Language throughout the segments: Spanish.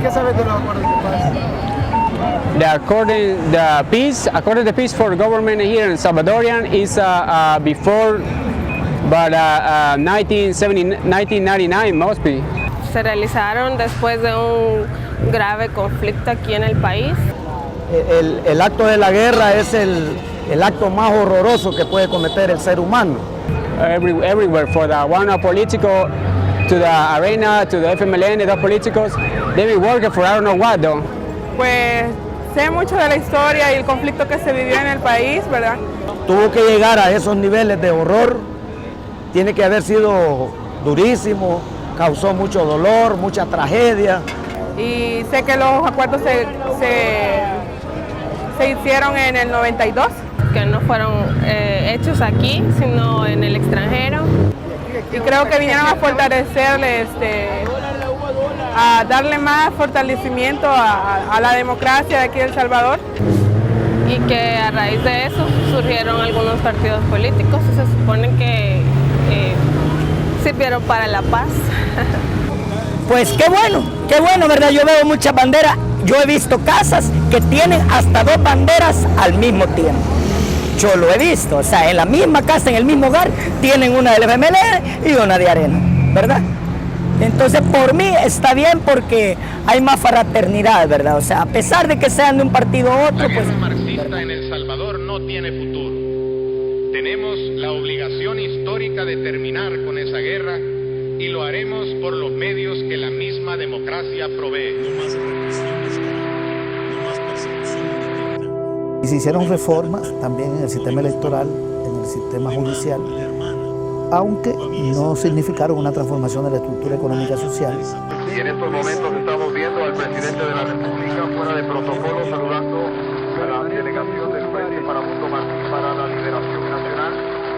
¿Qué sabes de los acuerdos de paz? According to the peace for government here in Salvadorian is before, but 1999 must be. Se realizaron después de un grave conflicto aquí en el país. El acto de la guerra es el acto más horroroso que puede cometer el ser humano. Everywhere, for the one political, to the arena, to the FMLN, the políticos, they've been working for I don't know what though. Pues sé mucho de la historia y el conflicto que se vivió en el país, ¿verdad? Tuvo que llegar a esos niveles de horror, tiene que haber sido durísimo, causó mucho dolor, mucha tragedia. Y sé que los acuerdos se hicieron en el 92. Que no fueron hechos aquí, sino en el extranjero. Y creo que vinieron a fortalecerle, a darle más fortalecimiento a la democracia de aquí de El Salvador. Y que a raíz de eso surgieron algunos partidos políticos y se supone que sirvieron para la paz. Pues qué bueno, ¿verdad? Yo veo muchas banderas, yo he visto casas que tienen hasta 2 banderas al mismo tiempo. Yo lo he visto, o sea, en la misma casa, en el mismo hogar, tienen una del FMLN y una de Arena, ¿verdad? Entonces, por mí está bien porque hay más fraternidad, ¿verdad? O sea, a pesar de que sean de un partido u otro, La guerra pues... marxista en El Salvador no tiene futuro. Tenemos la obligación histórica de terminar con esa guerra y lo haremos por los medios que la misma democracia provee. Y se hicieron reformas también en el sistema electoral, en el sistema judicial, aunque no significaron una transformación de la estructura económica social. Y en estos momentos estamos viendo al presidente de la República fuera de protocolo saludando a la delegación del Frente Farabundo Martí para la Liberación Nacional,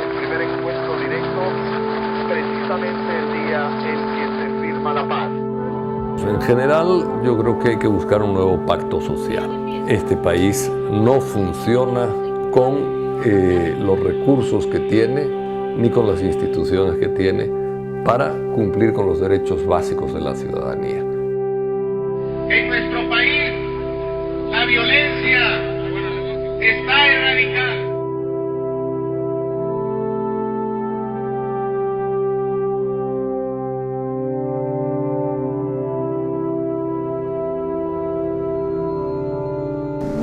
el primer encuentro directo, precisamente el día en que se firma la paz. En general, yo creo que hay que buscar un nuevo pacto social. Este país no funciona con los recursos que tiene, ni con las instituciones que tiene, para cumplir con los derechos básicos de la ciudadanía. En nuestro país, la violencia está erradicada.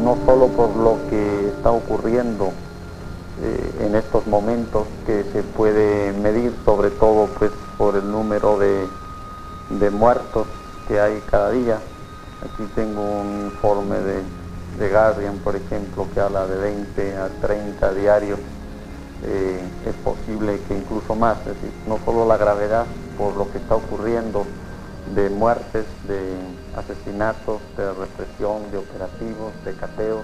No solo por lo que está ocurriendo en estos momentos, que se puede medir sobre todo pues por el número de muertos que hay cada día. Aquí tengo un informe de Guardian, por ejemplo, que habla de 20 a 30 diarios. Es posible que incluso más, es decir, no solo la gravedad por lo que está ocurriendo de muertes, de asesinatos, de represión, de operativos, de cateos,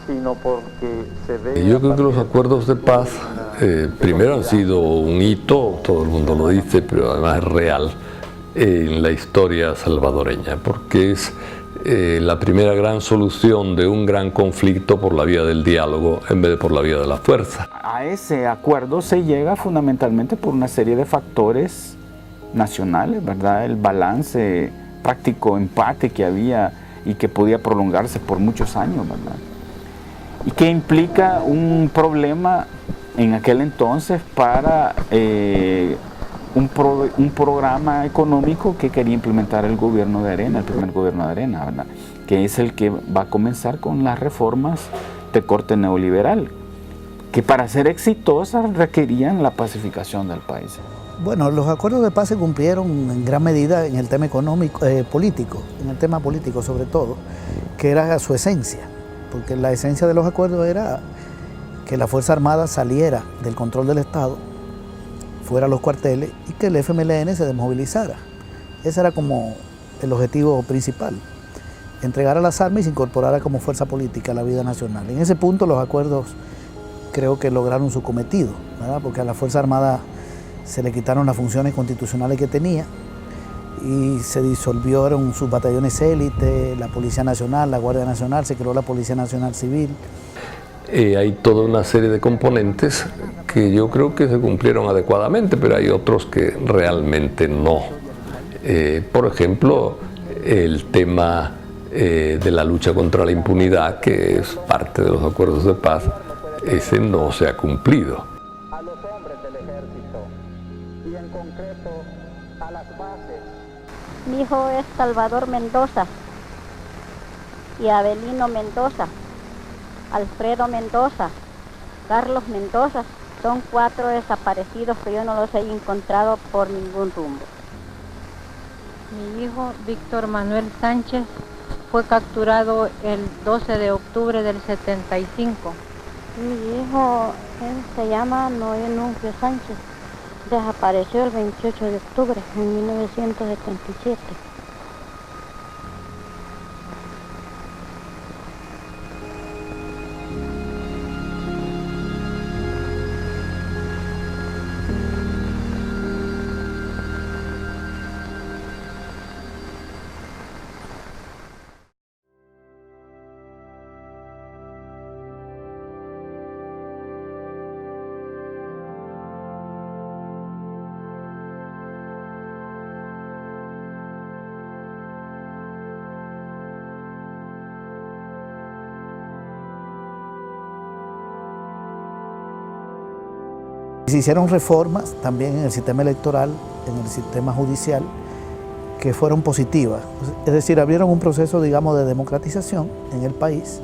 sino porque se ve... Yo creo que los acuerdos de paz primero han sido un hito, todo el mundo lo dice, pero además es real en la historia salvadoreña, porque es la primera gran solución de un gran conflicto por la vía del diálogo en vez de por la vía de la fuerza. A ese acuerdo se llega fundamentalmente por una serie de factores nacionales, ¿verdad? El balance práctico empate que había y que podía prolongarse por muchos años, ¿verdad? Y que implica un problema en aquel entonces para un programa económico que quería implementar el gobierno de Arena, el primer gobierno de Arena, ¿verdad? Que es el que va a comenzar con las reformas de corte neoliberal, que para ser exitosas requerían la pacificación del país. Bueno, los acuerdos de paz se cumplieron en gran medida en el tema económico, político, en el tema político sobre todo, que era su esencia, porque la esencia de los acuerdos era que la Fuerza Armada saliera del control del Estado, fuera a los cuarteles y que el FMLN se desmovilizara. Ese era como el objetivo principal, entregara las armas y se incorporara como fuerza política a la vida nacional. En ese punto los acuerdos creo que lograron su cometido, ¿verdad? Porque a la Fuerza Armada se le quitaron las funciones constitucionales que tenía y se disolvieron sus batallones élite, la Policía Nacional, la Guardia Nacional, se creó la Policía Nacional Civil. Hay toda una serie de componentes que yo creo que se cumplieron adecuadamente, pero hay otros que realmente no. Por ejemplo, el tema de la lucha contra la impunidad, que es parte de los acuerdos de paz, ese no se ha cumplido. A los hombres del ejército y en concreto a las bases. Mi hijo es Salvador Mendoza y Abelino Mendoza, Alfredo Mendoza, Carlos Mendoza. Son 4 desaparecidos que yo no los he encontrado por ningún rumbo. Mi hijo Víctor Manuel Sánchez fue capturado el 12 de octubre del 75. Mi hijo, él se llama Noé Nuncio Sánchez. Desapareció el 28 de octubre de 1977. Se hicieron reformas también en el sistema electoral, en el sistema judicial, que fueron positivas. Es decir, abrieron un proceso, digamos, de democratización en el país,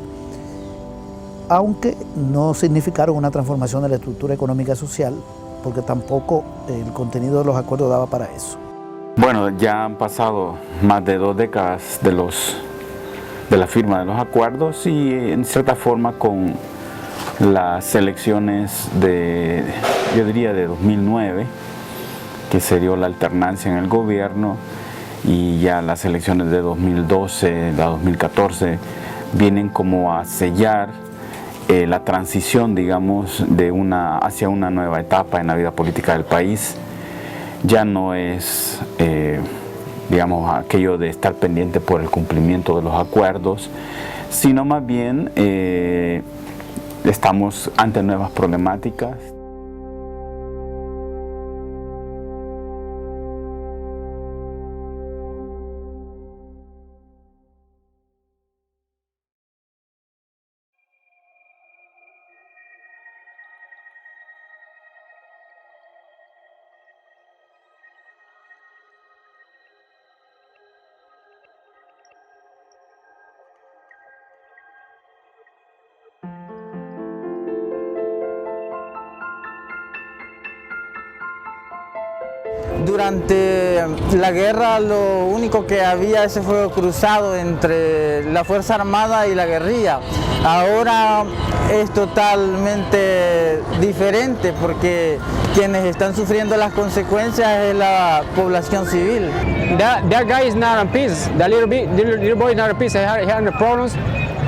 aunque no significaron una transformación de la estructura económica y social, porque tampoco el contenido de los acuerdos daba para eso. Bueno, ya han pasado más de 2 décadas de la firma de los acuerdos y en cierta forma con las elecciones yo diría de 2009, que se dio la alternancia en el gobierno, y ya las elecciones de 2012, la 2014, vienen como a sellar la transición, digamos, hacia una nueva etapa en la vida política del país. Ya no es, digamos, aquello de estar pendiente por el cumplimiento de los acuerdos, sino más bien estamos ante nuevas problemáticas. Durante la guerra lo único que había ese fuego cruzado entre la Fuerza Armada y la guerrilla. Ahora es totalmente diferente porque quienes están sufriendo las consecuencias es la población civil. That guy is not at peace. The little boy is not at peace. He had problems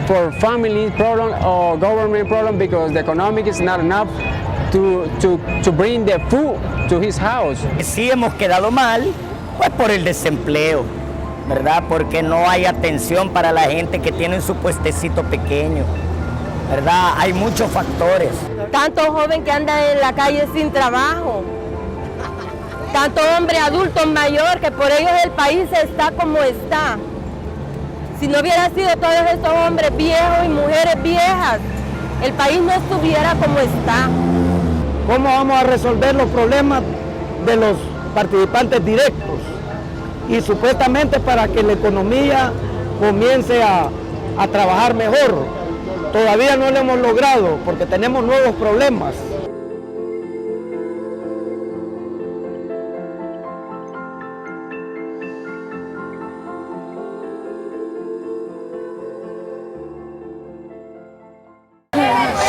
for family problem or government problem because the economic is not enough to bring the food to his house. Sí hemos quedado mal, pues por el desempleo, ¿verdad? Porque no hay atención para la gente que tiene su puestecito pequeño, ¿verdad? Hay muchos factores. Tanto joven que anda en la calle sin trabajo, tanto hombre adulto mayor que por ellos el país está como está. Si no hubiera sido todos estos hombres viejos y mujeres viejas, el país no estuviera como está. ¿Cómo vamos a resolver los problemas de los participantes directos? Y supuestamente para que la economía comience a trabajar mejor. Todavía no lo hemos logrado porque tenemos nuevos problemas.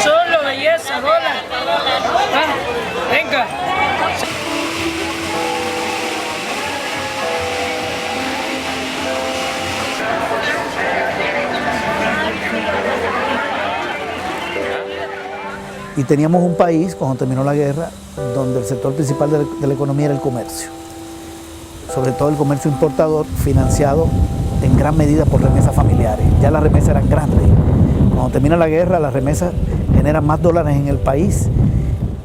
Solo belleza, dólar. Venga. Y teníamos un país, cuando terminó la guerra, donde el sector principal de la economía era el comercio. Sobre todo el comercio importador, financiado en gran medida por remesas familiares. Ya las remesas eran grandes. Cuando termina la guerra, las remesas generan más dólares en el país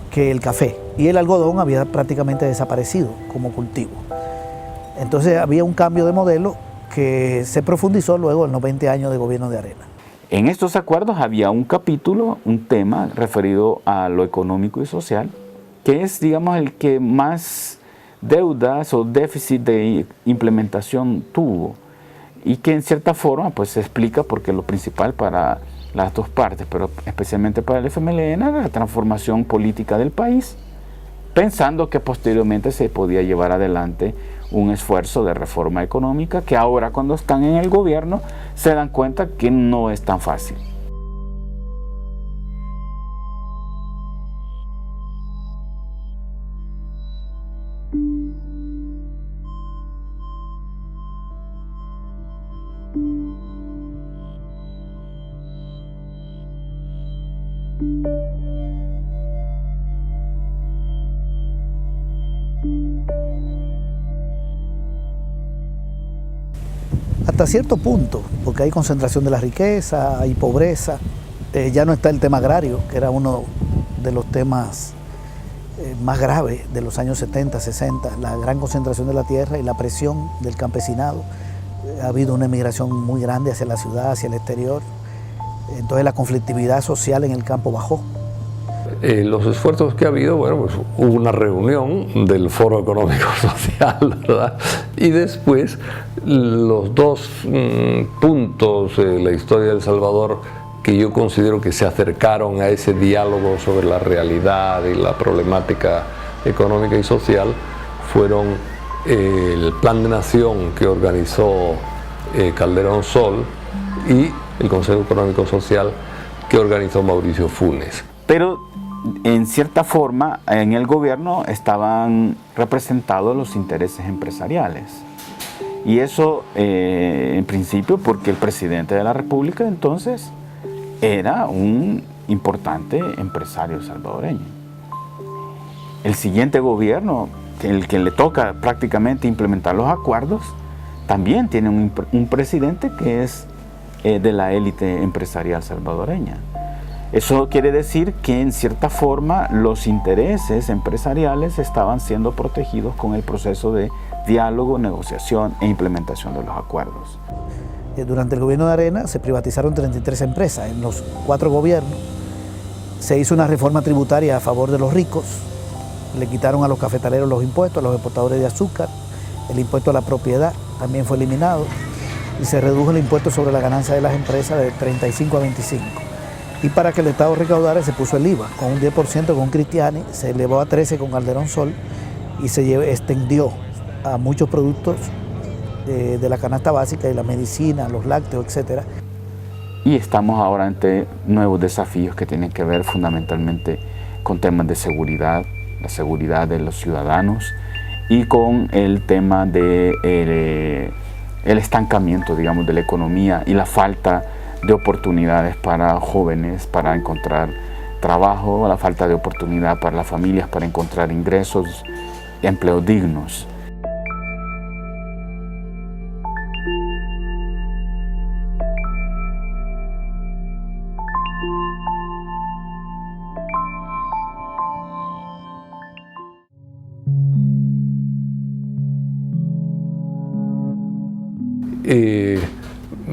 que el café. Y el algodón había prácticamente desaparecido como cultivo. Entonces había un cambio de modelo que se profundizó luego en los 20 años de gobierno de Arena. En estos acuerdos había un capítulo, un tema referido a lo económico y social, que es, digamos, el que más deudas o déficit de implementación tuvo, y que en cierta forma pues se explica porque lo principal para las dos partes, pero especialmente para el FMLN, era la transformación política del país, pensando que posteriormente se podía llevar adelante un esfuerzo de reforma económica que ahora, cuando están en el gobierno, se dan cuenta que no es tan fácil. Hasta cierto punto, porque hay concentración de la riqueza, hay pobreza, ya no está el tema agrario, que era uno de los temas más graves de los años 70, 60, la gran concentración de la tierra y la presión del campesinado. Ha habido una emigración muy grande hacia la ciudad, hacia el exterior, entonces la conflictividad social en el campo bajó. Los esfuerzos que ha habido, bueno, pues hubo una reunión del Foro Económico Social, ¿verdad? Y después los dos puntos de la historia de El Salvador que yo considero que se acercaron a ese diálogo sobre la realidad y la problemática económica y social fueron el Plan de Nación que organizó Calderón Sol y el Consejo Económico Social que organizó Mauricio Funes. Pero en cierta forma en el gobierno estaban representados los intereses empresariales. Y eso en principio porque el presidente de la República entonces era un importante empresario salvadoreño. El siguiente gobierno, el que le toca prácticamente implementar los acuerdos, también tiene un presidente que es de la élite empresarial salvadoreña. Eso quiere decir que en cierta forma los intereses empresariales estaban siendo protegidos con el proceso de diálogo, negociación e implementación de los acuerdos. Durante el gobierno de Arena se privatizaron 33 empresas. En los 4 gobiernos se hizo una reforma tributaria a favor de los ricos, le quitaron a los cafetaleros los impuestos, a los exportadores de azúcar, el impuesto a la propiedad también fue eliminado y se redujo el impuesto sobre la ganancia de las empresas de 35 a 25. Y para que el Estado recaudara se puso el IVA, con un 10% con Cristiani, se elevó a 13% con Calderón Sol y se extendió a muchos productos de la canasta básica y la medicina, los lácteos, etc. Y estamos ahora ante nuevos desafíos que tienen que ver fundamentalmente con temas de seguridad, la seguridad de los ciudadanos y con el tema de el estancamiento, digamos, de la economía y la falta de oportunidades para jóvenes para encontrar trabajo, la falta de oportunidad para las familias para encontrar ingresos y empleos dignos.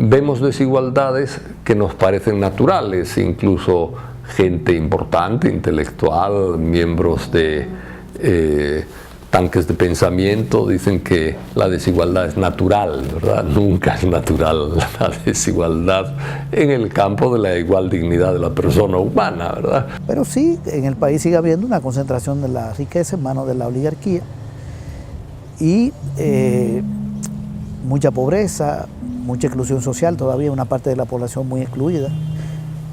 Vemos desigualdades que nos parecen naturales, incluso gente importante, intelectual, miembros de tanques de pensamiento dicen que la desigualdad es natural, ¿verdad? Nunca es natural la desigualdad en el campo de la igual dignidad de la persona humana, ¿verdad? Pero sí, en el país sigue habiendo una concentración de la riqueza en manos de la oligarquía y mucha pobreza, mucha exclusión social, todavía una parte de la población muy excluida,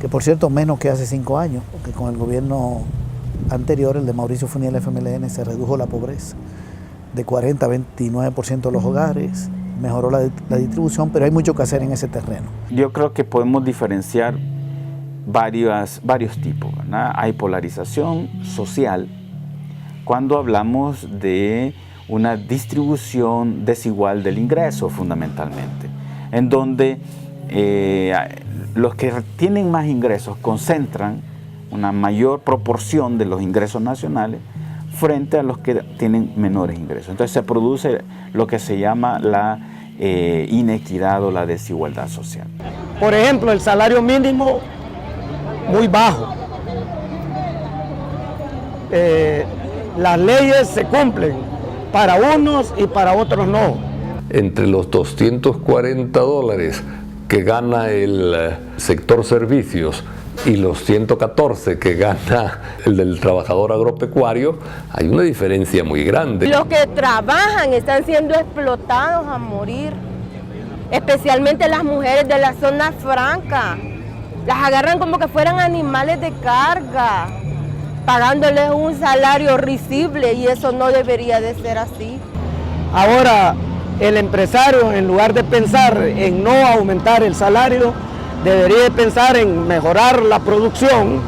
que por cierto menos que hace 5 años, porque con el gobierno anterior, el de Mauricio Funes y el FMLN, se redujo la pobreza de 40 a 29% de los hogares, mejoró la distribución, pero hay mucho que hacer en ese terreno. Yo creo que podemos diferenciar varios tipos, ¿verdad? Hay polarización social cuando hablamos de una distribución desigual del ingreso fundamentalmente, en donde los que tienen más ingresos concentran una mayor proporción de los ingresos nacionales frente a los que tienen menores ingresos. Entonces se produce lo que se llama la inequidad o la desigualdad social. Por ejemplo, el salario mínimo muy bajo. Las leyes se cumplen para unos y para otros no. Entre los $240 que gana el sector servicios y los 114 que gana el del trabajador agropecuario, hay una diferencia muy grande. Los que trabajan están siendo explotados a morir, especialmente las mujeres de la zona franca. Las agarran como que fueran animales de carga, pagándoles un salario risible, y eso no debería de ser así. Ahora, el empresario, en lugar de pensar en no aumentar el salario, debería de pensar en mejorar la producción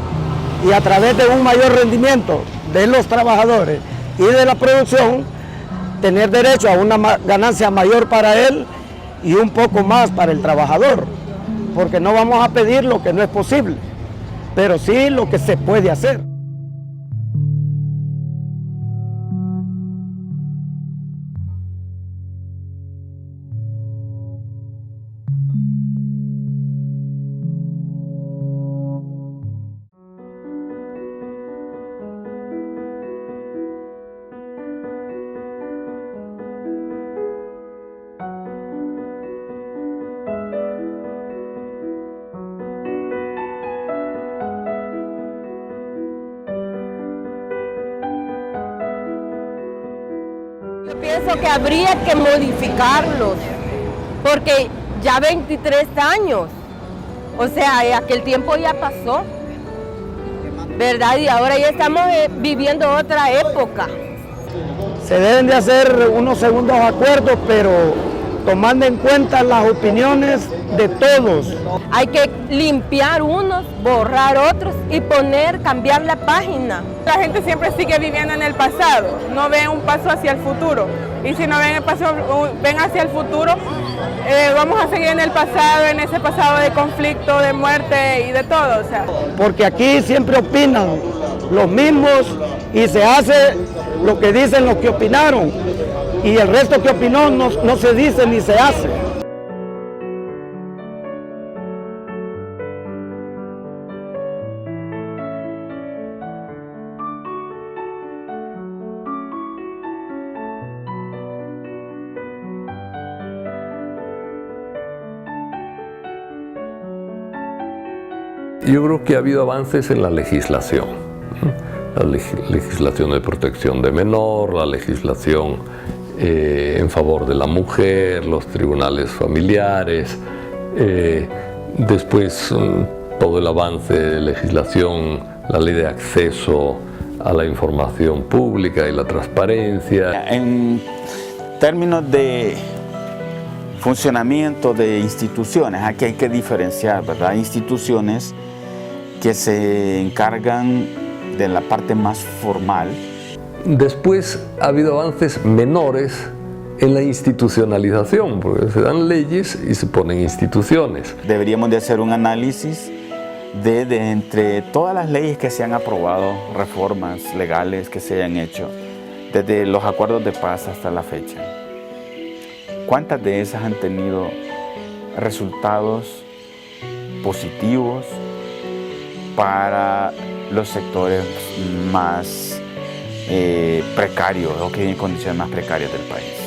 y a través de un mayor rendimiento de los trabajadores y de la producción, tener derecho a una ganancia mayor para él y un poco más para el trabajador, porque no vamos a pedir lo que no es posible, pero sí lo que se puede hacer. Yo pienso que habría que modificarlos, porque ya 23 años, o sea, aquel tiempo ya pasó, ¿verdad? Y ahora ya estamos viviendo otra época. Se deben de hacer unos segundos acuerdos, pero tomando en cuenta las opiniones de todos. Hay que limpiar unos, borrar otros y cambiar la página. La gente siempre sigue viviendo en el pasado, no ve un paso hacia el futuro. Y si no ven hacia el futuro, vamos a seguir en el pasado, en ese pasado de conflicto, de muerte y de todo. O sea. Porque aquí siempre opinan los mismos y se hace lo que dicen los que opinaron. Y el resto que opinó no se dice ni se hace. Yo creo que ha habido avances en la legislación. La legislación de protección de menor, la legislación en favor de la mujer, los tribunales familiares, después todo el avance de legislación, la ley de acceso a la información pública y la transparencia. En términos de funcionamiento de instituciones, aquí hay que diferenciar, ¿verdad? Instituciones que se encargan de la parte más formal. Después ha habido avances menores en la institucionalización, porque se dan leyes y se ponen instituciones. Deberíamos de hacer un análisis de entre todas las leyes que se han aprobado, reformas legales que se hayan hecho, desde los acuerdos de paz hasta la fecha. ¿Cuántas de esas han tenido resultados positivos para los sectores más precarios o que en condiciones más precarias del país?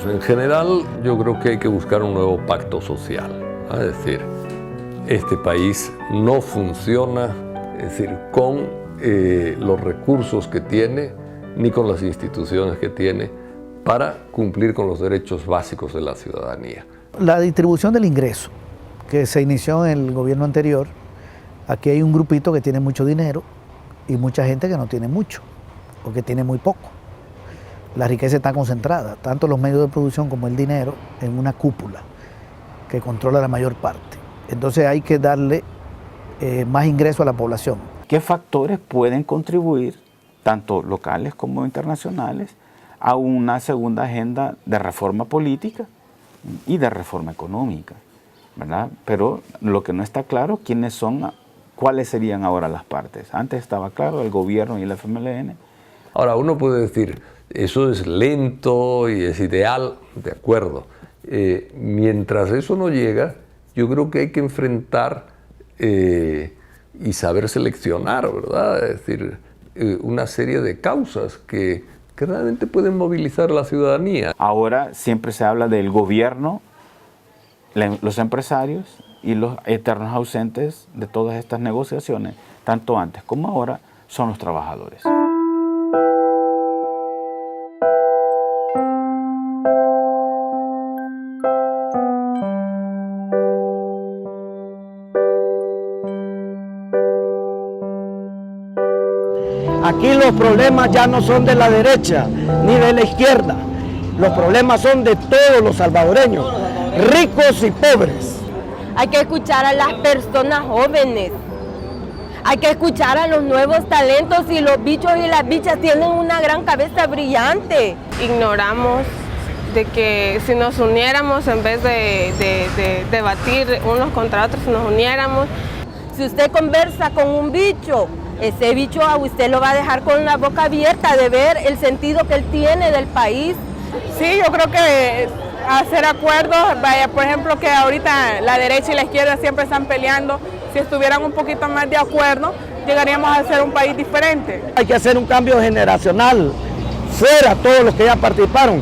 En general, yo creo que hay que buscar un nuevo pacto social. Es decir, este país no funciona, es decir, con los recursos que tiene, ni con las instituciones que tiene, para cumplir con los derechos básicos de la ciudadanía. La distribución del ingreso, que se inició en el gobierno anterior, aquí hay un grupito que tiene mucho dinero y mucha gente que no tiene mucho, o que tiene muy poco. La riqueza está concentrada, tanto los medios de producción como el dinero, en una cúpula que controla la mayor parte. Entonces hay que darle más ingreso a la población. ¿Qué factores pueden contribuir, tanto locales como internacionales, a una segunda agenda de reforma política y de reforma económica, ¿verdad? Pero lo que no está claro, quiénes son ¿cuáles serían ahora las partes? Antes estaba claro, el gobierno y el FMLN. Ahora, uno puede decir, eso es lento y es ideal, de acuerdo. Mientras eso no llega, yo creo que hay que enfrentar y saber seleccionar, ¿verdad? Es decir, una serie de causas que realmente pueden movilizar a la ciudadanía. Ahora siempre se habla del gobierno, los empresarios y los eternos ausentes de todas estas negociaciones, tanto antes como ahora, son los trabajadores. Aquí los problemas ya no son de la derecha ni de la izquierda. Los problemas son de todos los salvadoreños, ricos y pobres. Hay que escuchar a las personas jóvenes. Hay que escuchar a los nuevos talentos y los bichos y las bichas tienen una gran cabeza brillante. Ignoramos de que si nos uniéramos en vez de debatir unos contra otros, si nos uniéramos. Si usted conversa con un bicho, ese bicho a usted lo va a dejar con la boca abierta de ver el sentido que él tiene del país. Sí, yo creo que hacer acuerdos, vaya, por ejemplo, que ahorita la derecha y la izquierda siempre están peleando, si estuvieran un poquito más de acuerdo, llegaríamos a ser un país diferente. Hay que hacer un cambio generacional, fuera todos los que ya participaron,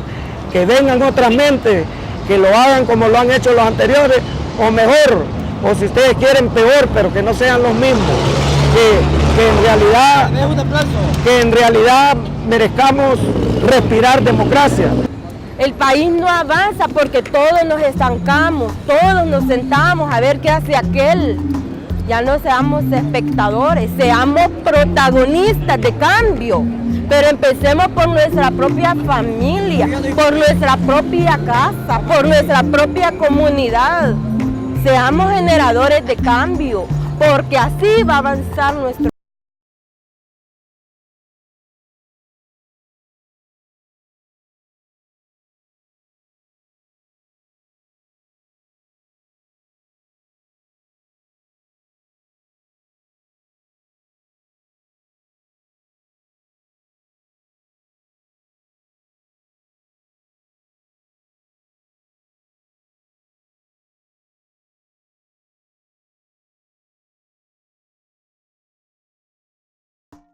que vengan otras mentes, que lo hagan como lo han hecho los anteriores, o mejor, o si ustedes quieren peor, pero que no sean los mismos, que en realidad merezcamos respirar democracia. El país no avanza porque todos nos estancamos, todos nos sentamos a ver qué hace aquel. Ya no seamos espectadores, seamos protagonistas de cambio, pero empecemos por nuestra propia familia, por nuestra propia casa, por nuestra propia comunidad. Seamos generadores de cambio, porque así va a avanzar nuestro